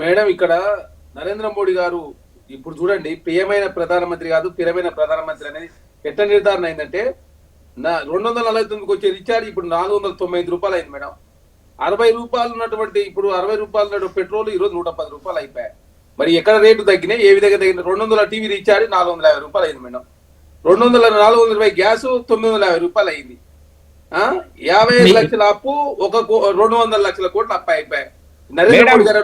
Madam ఇక్కడ నరేంద్ర మోడీ గారు ఇప్పుడు చూడండి, ప్రియమైన ప్రధానమంత్రి కాదు ప్రియమైన ప్రధానమంత్రి అనేది ఎట్లా నిర్ధారణ అయిందంటే 249కి వచ్చే రీఛార్జ్ ఇప్పుడు 495 రూపాయలు అయింది మేడం. 60 రూపాయలు ఉన్నటువంటి ఇప్పుడు 60 రూపాయలు పెట్రోల్ ఈ రోజు 110 రూపాయలు అయిపోయాయి. మరి ఎక్కడ రేటు తగ్గినాయి, ఏ విధంగా తగ్గిన? 200 టీవీ రీఛార్జ్ 450 రూపాయలు అయింది మేడం. 420 గ్యాస్ 950 రూపాయలు అయింది. 55 లక్షల అప్పు 200 లక్షల కోట్ల అప్పు అయిపోయాయి. నరేంద్ర మోడీ గారు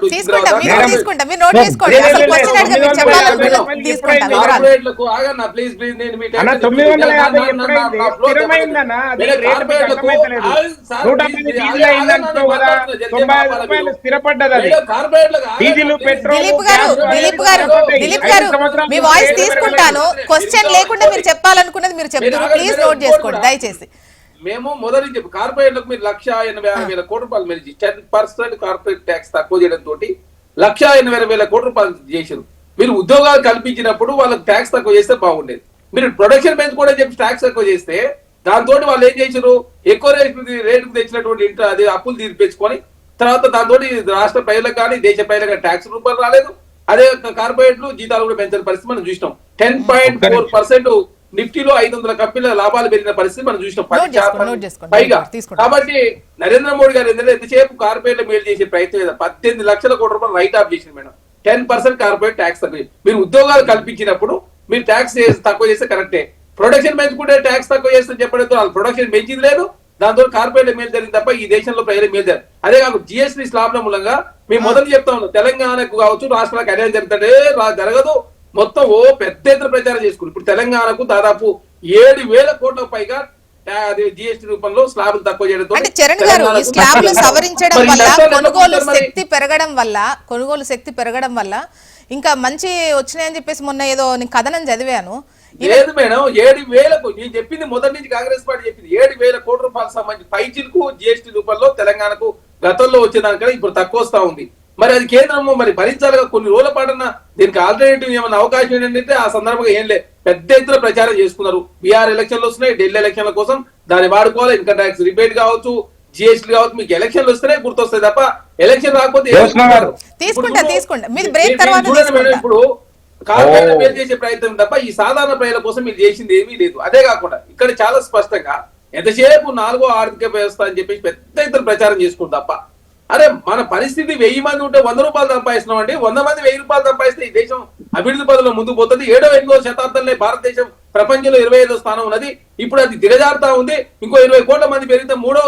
మీ వాయిస్ తీసుకుంటాను. క్వశ్చన్ లేకుండా మీరు చెప్పాలనుకున్నది మీరు చెప్తారు. ప్లీజ్ నోట్ చేసుకోండి దయచేసి. మేము మొదటి చెప్పి కార్పొరేట్లకు మీరు 1,86,000 కోట్ల రూపాయలు మీరు 10% కార్పొరేట్ ట్యాక్స్ తక్కువ చేయడం తోటి 1,86,000 కోట్ల రూపాయలు చేశారు. మీరు ఉద్యోగాలు కల్పించినప్పుడు వాళ్ళకి ట్యాక్స్ తక్కువ చేస్తే బాగుండేది. మీరు ప్రొడక్షన్ పెంచుకోవడం చెప్పి ట్యాక్స్ తక్కువ చేస్తే దాంతో వాళ్ళు ఏం చేశారు, ఎక్కువ రేటుకు తెచ్చినటువంటి అది అప్పులు తీర్పించుకొని తర్వాత దాంతో రాష్ట్ర ప్రజలకు కానీ దేశ ప్రజలకు కానీ ట్యాక్స్ రూపాయలు రాలేదు. అదే కార్పొరేట్లు జీతాలు కూడా పెంచిన పరిస్థితి మనం చూసినాం. 10.4% నిఫ్టీలో 500 కంపెనీల లాభాలు పెరిగిన పరిస్థితి మనం చూసినాం 10% పైగా. కాబట్టి నరేంద్ర మోడీ గారు ఎంతసేపు కార్పొరేట్ మేలు చేసే ప్రయత్నం 18 లక్షల కోట్ల రూపాయలు రైట్ ఆఫ్ చేసింది మేడం. 10% కార్పొరేట్ ట్యాక్స్ తక్కువ. మీరు ఉద్యోగాలు కల్పించినప్పుడు మీరు ట్యాక్స్ తక్కువ చేస్తే కరెక్టే. ప్రొడక్షన్ పెంచుకుంటే ట్యాక్స్ తక్కువ చేస్తే చెప్పడంతో వాళ్ళు ప్రొడక్షన్ పెంచింది లేదు, దాంతో కార్పొరేట్ మేలు జరిగింది తప్ప ఈ దేశంలో ప్రజలకు మేలు జరిగింది. అదే కాకుండా జిఎస్టీ స్లాబ్ల మూలంగా మేము మొదలు చెప్తా ఉన్నాం, తెలంగాణకు కావచ్చు రాష్ట్రాలకు అన్యాయం జరుగుతుంటే జరగదు. మొత్తం పెద్ద ఎత్తున ప్రచారం చేసుకున్నారు. ఇప్పుడు తెలంగాణకు దాదాపు 7,000 కోట్ల పైగా జిఎస్టీ రూపంలో స్లాబులు తక్కువ చేయడంతో సవరించడం వల్ల కొనుగోలు శక్తి పెరగడం వల్ల ఇంకా మంచి వచ్చినాయని చెప్పేసి మొన్న ఏదో కథనం చదివాను. లేదు మేడం, 7,000 నేను చెప్పింది మొదటి నుంచి కాంగ్రెస్ పార్టీ చెప్పింది 7,000 కోట్ల రూపాయలకు సంబంధించి పైచిలకు జిఎస్టీ రూపంలో తెలంగాణకు గతంలో వచ్చేదానికన్నా ఇప్పుడు తక్కువ వస్తా ఉంది. మరి అది కేంద్రము మరి భరించాలిగా. కొన్ని రోజుల పాటున దీనికి ఆల్టర్నేటివ్ ఏమైనా అవకాశం ఏంటంటే ఆ సందర్భంగా ఏం లేదు, పెద్ద ఎత్తున ప్రచారం చేసుకున్నారు. బీహార్ ఎలక్షన్లు వస్తున్నాయి, ఢిల్లీ ఎలక్షన్ల కోసం దాన్ని వాడుకోవాలి. ఇన్కమ్ ట్యాక్స్ రిబేట్ కావచ్చు, జిఎస్టీ కావచ్చు, మీకు ఎలక్షన్లు వస్తేనే గుర్తొస్తాయి తప్ప ఎలక్షన్ రాకపోతే ఇప్పుడు కార్పొరేట్ మేలు చేసే ప్రయత్నం తప్ప ఈ సాధారణ ప్రజల కోసం మీరు చేసింది ఏమీ లేదు. అదే కాకుండా ఇక్కడ చాలా స్పష్టంగా ఎంతసేపు 4వ ఆర్థిక వ్యవస్థ అని చెప్పేసి పెద్ద ఎత్తున ప్రచారం చేసుకుంటాం తప్ప అరే మన పరిస్థితి 1000 మంది ఉంటే 100 రూపాయలు సంపాదిస్తున్నాం అండి. 100 మంది 1000 రూపాయలు సంపాదిస్తే ఈ దేశం అభివృద్ధి పదంలో ముందుకు పోతుంది. 7వ 8వ శతాబ్దంలో భారతదేశం ప్రపంచంలో 25వ స్థానం ఉన్నది. ఇప్పుడు అది దిగజారుతా ఉంది. ఇంకో 20 కోట్ల మంది పెరిగితే 3వ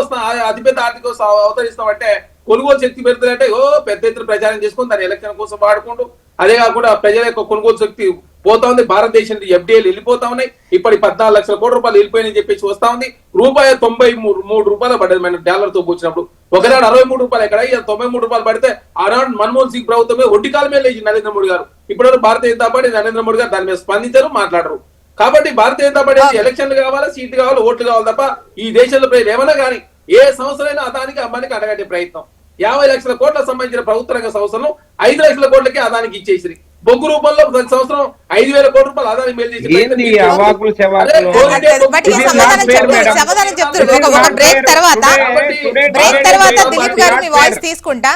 అతిపెద్ద ఆర్థిక అవతరిస్తాం అంటే కొనుగోలు శక్తి పెరుగుతుందంటే పెద్ద ఎత్తున ప్రచారం చేసుకుని దాని ఎలక్షన్ కోసం వాడుకుంటూ అదే కాకుండా ప్రజల యొక్క కొనుగోలు శక్తి పోతా ఉంది. భారతదేశం ఎఫ్డీఐలు వెళ్ళిపోతా ఉన్నాయి. ఇప్పటి 14 లక్షల కోట్ల రూపాయలు వెళ్ళిపోయినని చెప్పేసి వస్తా ఉంది. ₹93 పడ్డది మన డాలర్ తో పోల్చినప్పుడు. ఒకనాడు 63 రూపాయలు ఎక్కడ 93 రూపాయలు పడితే ఆనాడు మన్మోహన్ సింగ్ ప్రభుత్వమే ఒంటి కాల మీద లేచి నరేంద్ర మోడీ గారు. ఇప్పటివరకు భారతీయ జనతా పార్టీ నరేంద్ర మోడీ గారు దాని మీద స్పందించారు, మాట్లాడరు. కాబట్టి భారతీయ జనతా పార్టీ ఎలక్షన్లు కావాలా, సీట్లు కావాలి, ఓట్లు కావాలి తప్ప ఈ దేశంలో ప్రజలు ఏమన్నా కానీ ఏ సంవత్సరైనా అదానికి అమ్మానికి అడగట్టే ప్రయత్నం 50 లక్షల కోట్లకు సంబంధించిన ప్రభుత్వ రంగ సంస్థలను 5 లక్షల కోట్లకి అదానికి ఇచ్చేసి బొగ్గు రూపంలో ప్రతి సంవత్సరం 5,000 కోట్ల రూపాయలు ఆదాయం మేలు చేసి బ్రేక్ తర్వాత దిలీప్ గారు మీ వాయిస్ తీసుకుంటా.